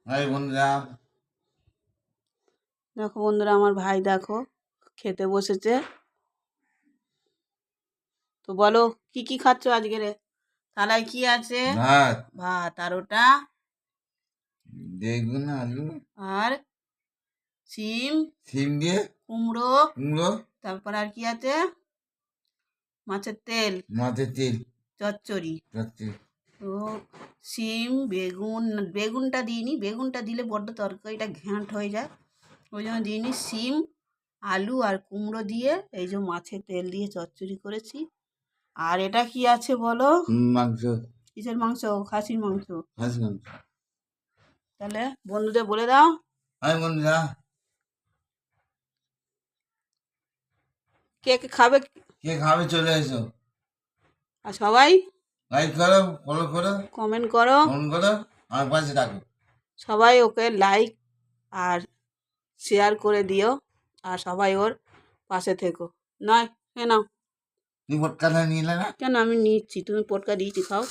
High বন্ধুরা, দেখো বন্ধুরা, আমার ভাই দেখো খেতে বসেছে। তো বলো কি কি খাচ্ছ আজকে রে? থালায় কি আছে? ভাত, ভাত। আর ওটা? বেগুন, আলু আর সিম, সিম দিয়ে কুমড়ো। কুমড়ো, তারপর আর কি আছে? মাছের তেল, মাছের তেল, চচ্চড়ি। চচ্চড়ি। তো সিম, বেগুন, বেগুনটা দিইনি, বেগুনটা দিলে বড্ড তরকারিটা ঘ্যাঁট হয়ে যায়, ওই জন্য দিইনি। সিম, আলু আর কুমড়ো দিয়ে এই যে মাছের তেল দিয়ে চচ্চড়ি করেছি। আর এটা কি আছে বলো? মাংস, কিসের মাংস? খাসির মাংস। খাসি মাংস। তাহলে বন্ধুদের বলে দাও। হাই বন্ধুরা, কে কে খাবে? কে খাবে চলে এসো। আর সবাই লাইক করো, ফলো করো, কমেন্ট করো, ফোন করো, আমার পাশে থাকো। সবাই ওকে লাইক আর শেয়ার করে দিও, আর সবাই ওর পাশে থেকো। নয়, নাও। তুমি পটকাটা নিলে না? কেন, আমি নিচ্ছি, তুমি পটকা দিয়েছি, খাও।